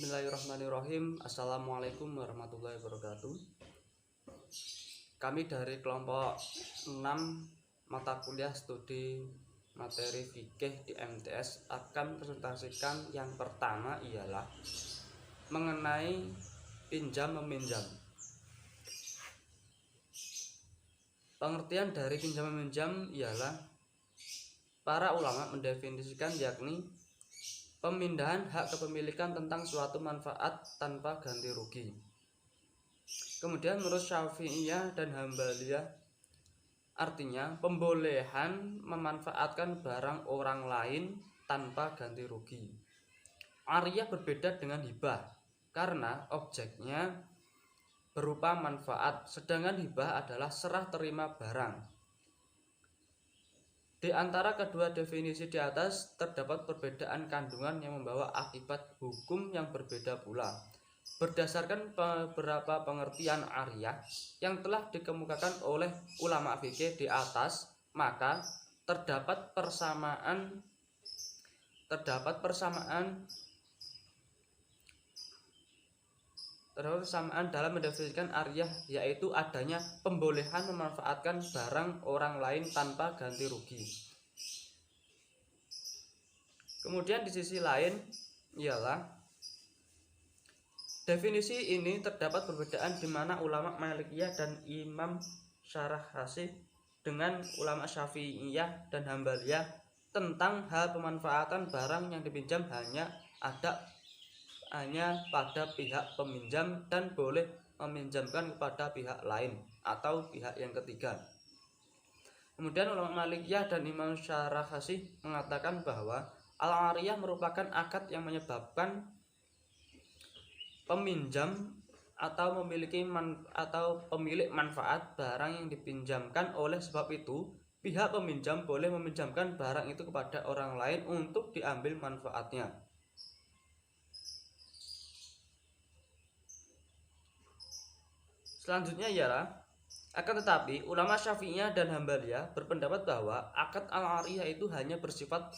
Bismillahirrahmanirrahim. Assalamualaikum warahmatullahi wabarakatuh. Kami dari kelompok 6 mata kuliah studi materi fikih di MTS akan presentasikan yang pertama ialah mengenai pinjam meminjam. Pengertian dari pinjam meminjam ialah para ulama mendefinisikan yakni pemindahan hak kepemilikan tentang suatu manfaat tanpa ganti rugi. Kemudian menurut Syafi'iyah dan Hambaliyah artinya pembolehan memanfaatkan barang orang lain tanpa ganti rugi. Ariyah berbeda dengan hibah karena objeknya berupa manfaat, sedangkan hibah adalah serah terima barang. Di antara kedua definisi di atas terdapat perbedaan kandungan yang membawa akibat hukum yang berbeda pula. Berdasarkan beberapa pengertian ariyah yang telah dikemukakan oleh ulama fikih di atas, maka terdapat persamaan dalam mendefinisikan ariyah, yaitu adanya pembolehan memanfaatkan barang orang lain tanpa ganti rugi. Kemudian di sisi lain ialah definisi ini terdapat perbedaan di mana ulama Malikiyah dan Imam Syarahasi dengan ulama Syafi'iyah dan Hambaliyah tentang hal pemanfaatan barang yang dipinjam hanya pada pihak peminjam dan boleh meminjamkan kepada pihak lain atau pihak yang ketiga. Kemudian ulama Malikiyah dan Imam Syarahasi mengatakan bahwa al-ariyah merupakan akad yang menyebabkan peminjam atau pemilik manfaat barang yang dipinjamkan. Oleh sebab itu, pihak peminjam boleh meminjamkan barang itu kepada orang lain untuk diambil manfaatnya. Selanjutnya ialah akan tetapi ulama Syafi'iyah dan Hambaliyah berpendapat bahwa akad al-ariyah itu hanya bersifat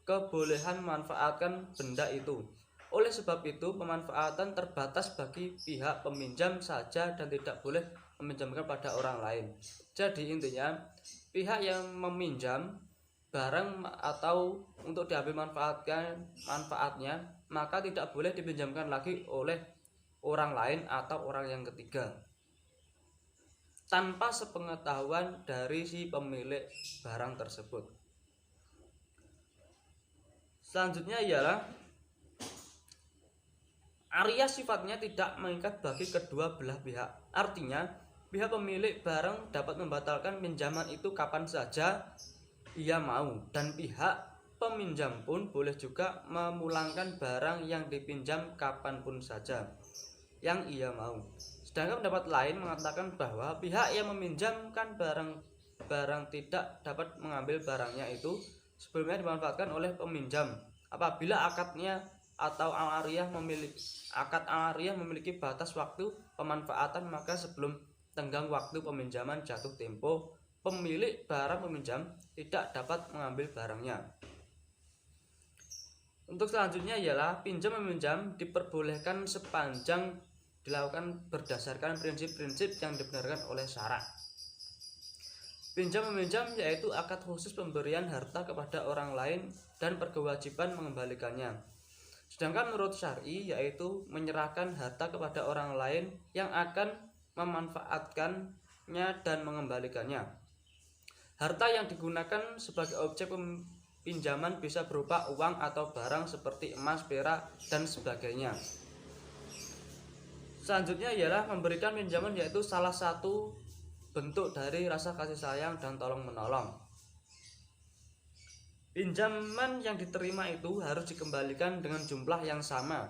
kebolehan memanfaatkan benda itu. Oleh sebab itu, pemanfaatan terbatas bagi pihak peminjam saja dan tidak boleh meminjamkan pada orang lain. Jadi intinya, pihak yang meminjam barang atau untuk diambil manfaatnya, maka tidak boleh dipinjamkan lagi oleh orang lain atau orang yang ketiga tanpa sepengetahuan dari si pemilik barang tersebut. Selanjutnya ialah ariyah sifatnya tidak mengikat bagi kedua belah pihak. Artinya, pihak pemilik barang dapat membatalkan pinjaman itu kapan saja ia mau, dan pihak peminjam pun boleh juga memulangkan barang yang dipinjam kapanpun saja yang ia mau. Sedangkan pendapat lain mengatakan bahwa pihak yang meminjamkan barang tidak dapat mengambil barangnya itu sebelumnya dimanfaatkan oleh peminjam. Apabila akadnya atau al-ariyah memiliki batas waktu pemanfaatan, maka sebelum tenggang waktu peminjaman jatuh tempo, pemilik barang peminjam tidak dapat mengambil barangnya. Untuk selanjutnya ialah pinjam meminjam diperbolehkan sepanjang dilakukan berdasarkan prinsip-prinsip yang dibenarkan oleh syara'. Pinjam meminjam yaitu akad khusus pemberian harta kepada orang lain dan berkewajiban mengembalikannya. Sedangkan menurut syar'i yaitu menyerahkan harta kepada orang lain yang akan memanfaatkannya dan mengembalikannya. Harta yang digunakan sebagai objek pinjaman bisa berupa uang atau barang seperti emas, perak, dan sebagainya. Selanjutnya ialah memberikan pinjaman, yaitu salah satu bentuk dari rasa kasih sayang dan tolong menolong. Pinjaman yang diterima itu harus dikembalikan dengan jumlah yang sama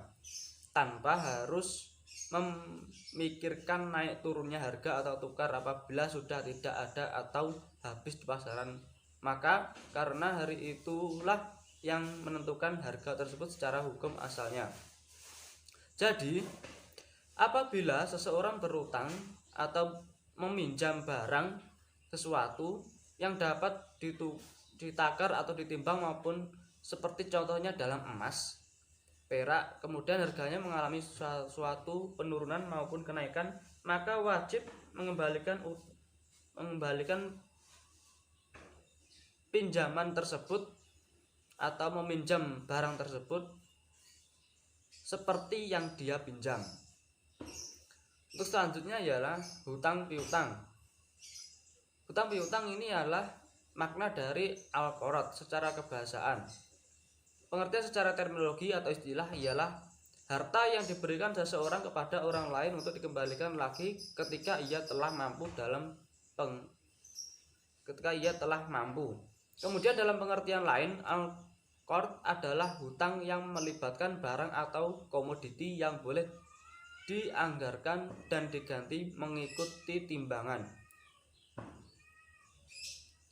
tanpa harus memikirkan naik turunnya harga atau tukar apabila sudah tidak ada atau habis di pasaran. Maka karena hari itulah yang menentukan harga tersebut secara hukum asalnya. Jadi apabila seseorang berutang atau meminjam barang sesuatu yang dapat ditakar atau ditimbang maupun seperti contohnya dalam emas, perak, kemudian harganya mengalami suatu penurunan maupun kenaikan, maka wajib mengembalikan pinjaman tersebut atau meminjam barang tersebut seperti yang dia pinjam. Untuk selanjutnya ialah hutang piutang. Hutang piutang ini adalah makna dari al-qard secara kebahasaan. Pengertian secara terminologi atau istilah ialah harta yang diberikan seseorang kepada orang lain untuk dikembalikan lagi ketika ia telah mampu Kemudian dalam pengertian lain, al-qard adalah hutang yang melibatkan barang atau komoditi yang boleh dianggarkan dan diganti mengikuti timbangan.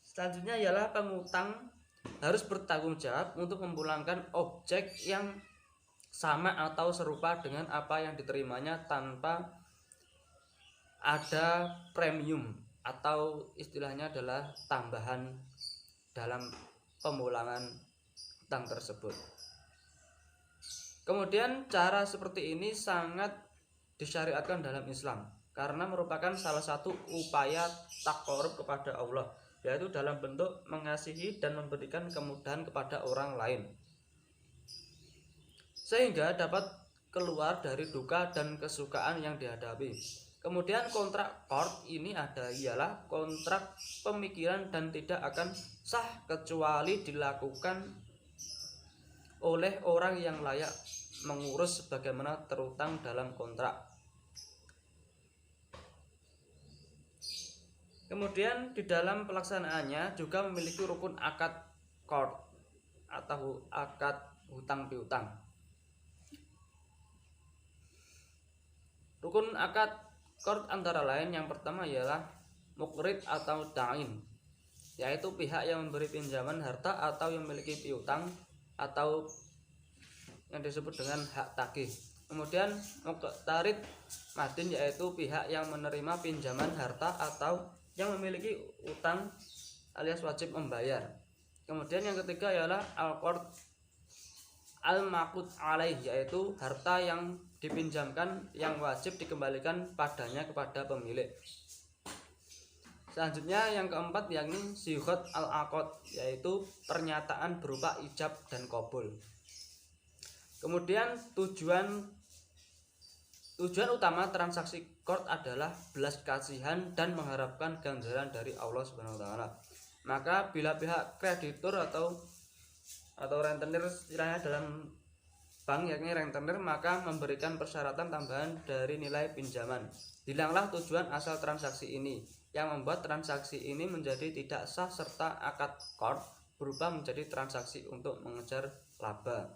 Selanjutnya ialah pengutang harus bertanggung jawab untuk memulangkan objek yang sama atau serupa dengan apa yang diterimanya tanpa ada premium atau istilahnya adalah tambahan dalam pemulangan hutang tersebut. Kemudian cara seperti ini sangat disyariatkan dalam Islam karena merupakan salah satu upaya taqarrub kepada Allah, yaitu dalam bentuk mengasihi dan memberikan kemudahan kepada orang lain sehingga dapat keluar dari duka dan kesukaan yang dihadapi. Kemudian kontrak qard ini ialah kontrak pemikiran dan tidak akan sah kecuali dilakukan oleh orang yang layak mengurus sebagaimana terutang dalam kontrak. Kemudian di dalam pelaksanaannya juga memiliki rukun akad qard atau akad hutang piutang. Rukun akad qard antara lain yang pertama ialah muqrid atau da'in, yaitu pihak yang memberi pinjaman harta atau yang memiliki piutang atau yang disebut dengan hak tagih. Kemudian muqtarid madin, yaitu pihak yang menerima pinjaman harta atau yang memiliki utang alias wajib membayar. Kemudian yang ketiga ialah al-qard al-maqud alaih, yaitu harta yang dipinjamkan yang wajib dikembalikan padanya kepada pemilik. Selanjutnya yang keempat yakni sighat al-aqd, yaitu pernyataan berupa ijab dan qabul. Kemudian tujuan utama transaksi qard adalah belas kasihan dan mengharapkan ganjaran dari Allah Subhanahu wa taala. Maka bila pihak kreditur atau rentenir istilahnya dalam bank yakni rentenir, maka memberikan persyaratan tambahan dari nilai pinjaman. Hilanglah tujuan asal transaksi ini yang membuat transaksi ini menjadi tidak sah serta akad qard berubah menjadi transaksi untuk mengejar laba.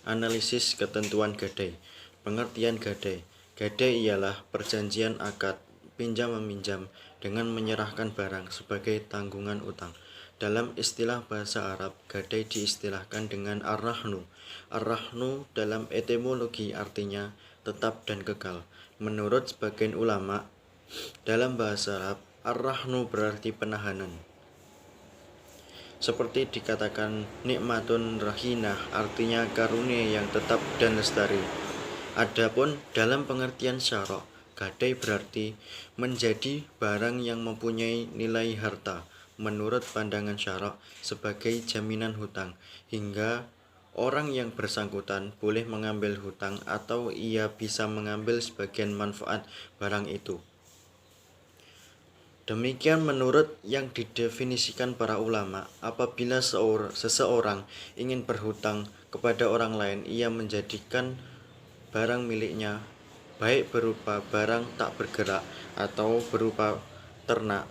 Analisis ketentuan gadai. Pengertian gadai. Gadai ialah perjanjian akad pinjam-meminjam dengan menyerahkan barang sebagai tanggungan utang. Dalam istilah bahasa Arab, gadai diistilahkan dengan ar-rahnu. Ar-rahnu dalam etimologi artinya tetap dan kekal. Menurut sebagian ulama, dalam bahasa Arab, ar-rahnu berarti penahanan. Seperti dikatakan nikmatun rahinah, artinya karunia yang tetap dan lestari. Adapun dalam pengertian syara', gadai berarti menjadi barang yang mempunyai nilai harta menurut pandangan syara' sebagai jaminan hutang, hingga orang yang bersangkutan boleh mengambil hutang atau ia bisa mengambil sebagian manfaat barang itu. Demikian menurut yang didefinisikan para ulama. Apabila seseorang ingin berhutang kepada orang lain, ia menjadikan barang miliknya, baik berupa barang tak bergerak atau berupa ternak,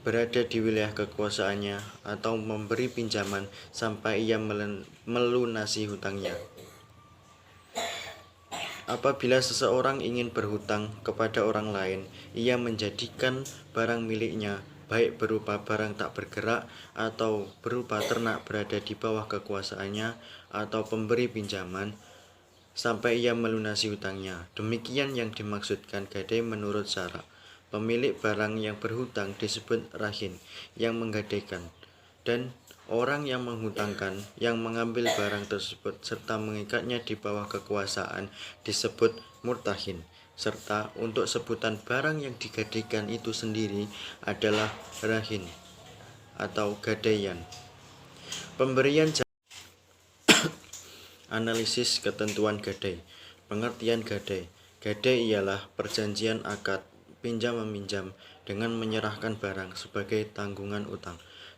berada di wilayah kekuasaannya, atau memberi pinjaman sampai ia melunasi hutangnya. Apabila seseorang ingin berhutang kepada orang lain, ia menjadikan barang miliknya, baik berupa barang tak bergerak atau berupa ternak berada di bawah kekuasaannya, atau pemberi pinjaman, sampai ia melunasi hutangnya. Demikian yang dimaksudkan gadai menurut syara'. Pemilik barang yang berhutang disebut rahin, yang menggadaikan. dan orang yang menghutangkan yang mengambil barang tersebut serta mengikatnya di bawah kekuasaan disebut murtahin, serta untuk sebutan barang yang digadaikan itu sendiri adalah rahin atau gadaian. Pemberian analisis ketentuan gadai. Pengertian gadai. Gadai ialah perjanjian akad pinjam-meminjam dengan menyerahkan barang sebagai tanggungan utang.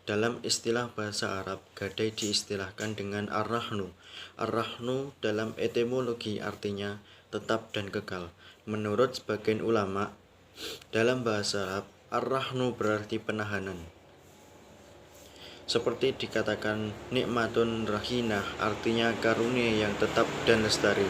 Dalam istilah bahasa Arab, gadai diistilahkan dengan ar-rahnu. Ar-rahnu dalam etimologi artinya tetap dan kekal. Menurut sebagian ulama, dalam bahasa Arab, ar-rahnu berarti penahanan. Seperti dikatakan nikmatun rahinah, artinya karunia yang tetap dan lestari.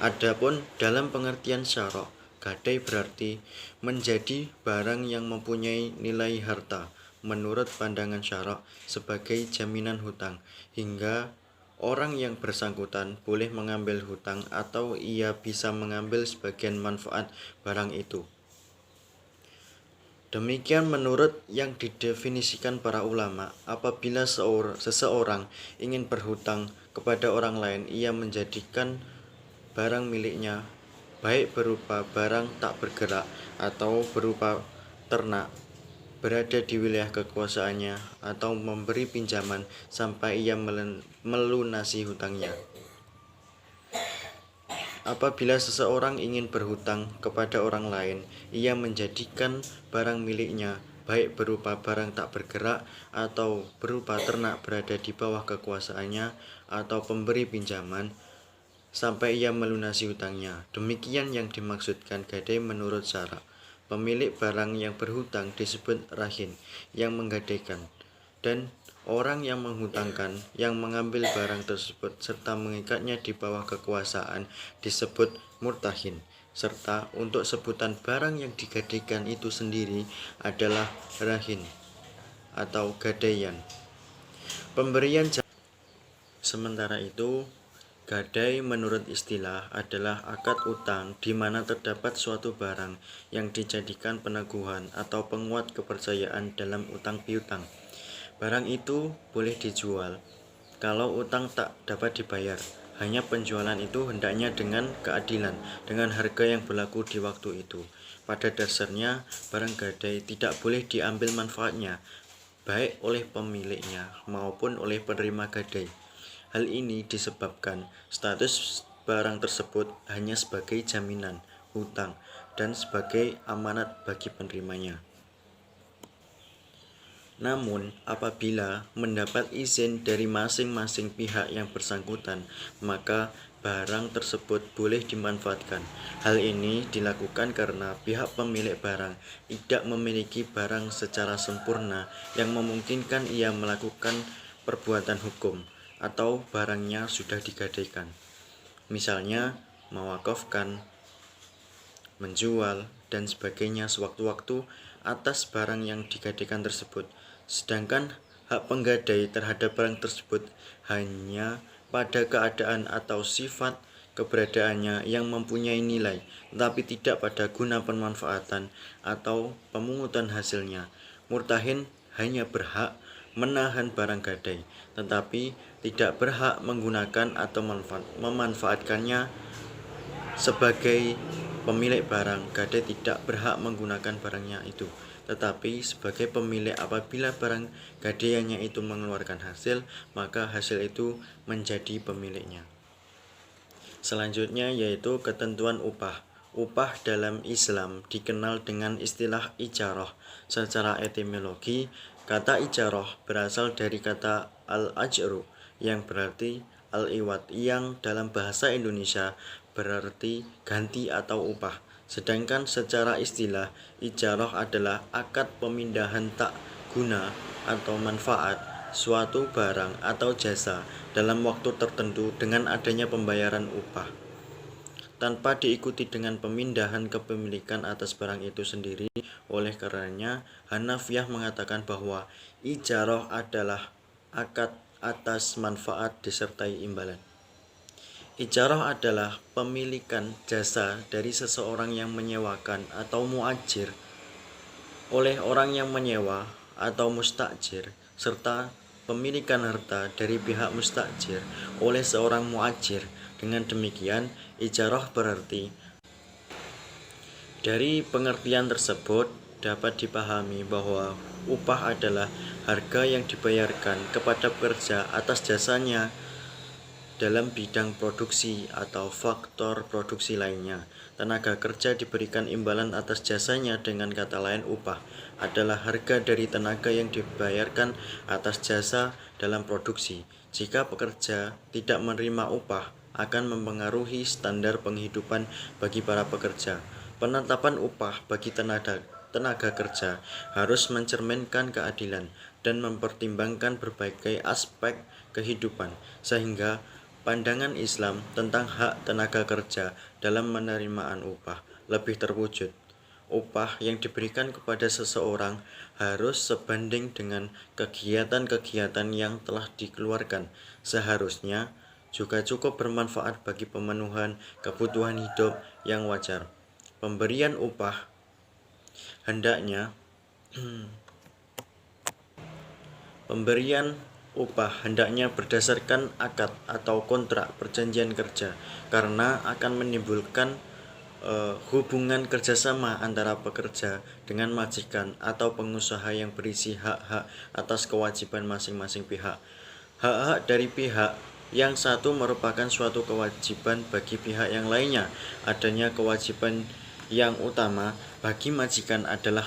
Adapun dalam pengertian syara', gadai berarti menjadi barang yang mempunyai nilai harta menurut pandangan syara' sebagai jaminan hutang, hingga orang yang bersangkutan boleh mengambil hutang atau ia bisa mengambil sebagian manfaat barang itu. Demikian menurut yang didefinisikan para ulama. Apabila seseorang ingin berhutang kepada orang lain, ia menjadikan barang miliknya, baik berupa barang tak bergerak atau berupa ternak, berada di wilayah kekuasaannya, atau memberi pinjaman sampai ia melunasi hutangnya. Apabila seseorang ingin berhutang kepada orang lain, ia menjadikan barang miliknya, baik berupa barang tak bergerak atau berupa ternak berada di bawah kekuasaannya, atau pemberi pinjaman, sampai ia melunasi hutangnya. Demikian yang dimaksudkan gadai menurut syara'. Pemilik barang yang berhutang disebut rahin, yang menggadaikan, dan orang yang menghutangkan yang mengambil barang tersebut serta mengikatnya di bawah kekuasaan disebut murtahin, serta untuk sebutan barang yang digadaikan itu sendiri adalah rahin atau gadaian. Pemberian sementara itu, gadai menurut istilah adalah akad utang di mana terdapat suatu barang yang dijadikan peneguhan atau penguat kepercayaan dalam utang piutang. Barang itu boleh dijual kalau utang tak dapat dibayar. Hanya penjualan itu hendaknya dengan keadilan, dengan harga yang berlaku di waktu itu. Pada dasarnya, barang gadai tidak boleh diambil manfaatnya, baik oleh pemiliknya maupun oleh penerima gadai. Hal ini disebabkan status barang tersebut hanya sebagai jaminan hutang dan sebagai amanat bagi penerimanya. Namun, apabila mendapat izin dari masing-masing pihak yang bersangkutan, maka barang tersebut boleh dimanfaatkan. Hal ini dilakukan karena pihak pemilik barang tidak memiliki barang secara sempurna yang memungkinkan ia melakukan perbuatan hukum, atau barangnya sudah digadaikan. Misalnya, mewakafkan, menjual, dan sebagainya sewaktu-waktu atas barang yang digadaikan tersebut. Sedangkan hak penggadai terhadap barang tersebut hanya pada keadaan atau sifat keberadaannya yang mempunyai nilai, tetapi tidak pada guna pemanfaatan atau pemungutan hasilnya. Murtahin hanya berhak menahan barang gadai, tetapi tidak berhak menggunakan atau memanfaatkannya. Sebagai pemilik barang, gadai tidak berhak menggunakan barangnya itu, tetapi sebagai pemilik apabila barang gadaiannya itu mengeluarkan hasil, maka hasil itu menjadi pemiliknya. Selanjutnya yaitu ketentuan upah. Upah dalam Islam dikenal dengan istilah ijarah. Secara etimologi, kata ijarah berasal dari kata al-ajru yang berarti al-iwad, yang dalam bahasa Indonesia berarti ganti atau upah. Sedangkan secara istilah, ijarah adalah akad pemindahan tak guna atau manfaat suatu barang atau jasa dalam waktu tertentu dengan adanya pembayaran upah, tanpa diikuti dengan pemindahan kepemilikan atas barang itu sendiri. Oleh karenanya, Hanafiyah mengatakan bahwa ijarah adalah akad atas manfaat disertai imbalan. Ijarah adalah pemilikan jasa dari seseorang yang menyewakan atau muajir oleh orang yang menyewa atau mustajir serta pemilikan harta dari pihak mustajir oleh seorang muajir. Dengan demikian, ijarah berarti dari pengertian tersebut dapat dipahami bahwa upah adalah harga yang dibayarkan kepada pekerja atas jasanya dalam bidang produksi atau faktor produksi lainnya. Tenaga kerja diberikan imbalan atas jasanya, dengan kata lain upah adalah harga dari tenaga yang dibayarkan atas jasa dalam produksi. Jika pekerja tidak menerima upah, akan mempengaruhi standar penghidupan bagi para pekerja. Penetapan upah bagi tenaga kerja harus mencerminkan keadilan dan mempertimbangkan berbagai aspek kehidupan, sehingga pandangan Islam tentang hak tenaga kerja dalam penerimaan upah lebih terwujud. Upah yang diberikan kepada seseorang harus sebanding dengan kegiatan-kegiatan yang telah dikeluarkan. Seharusnya juga cukup bermanfaat bagi pemenuhan kebutuhan hidup yang wajar. Pemberian upah hendaknya berdasarkan akad atau kontrak perjanjian kerja, karena akan menimbulkan hubungan kerjasama antara pekerja dengan majikan atau pengusaha yang berisi hak-hak atas kewajiban masing-masing pihak. Hak-hak dari pihak yang satu merupakan suatu kewajiban bagi pihak yang lainnya. Adanya kewajiban yang utama bagi majikan adalah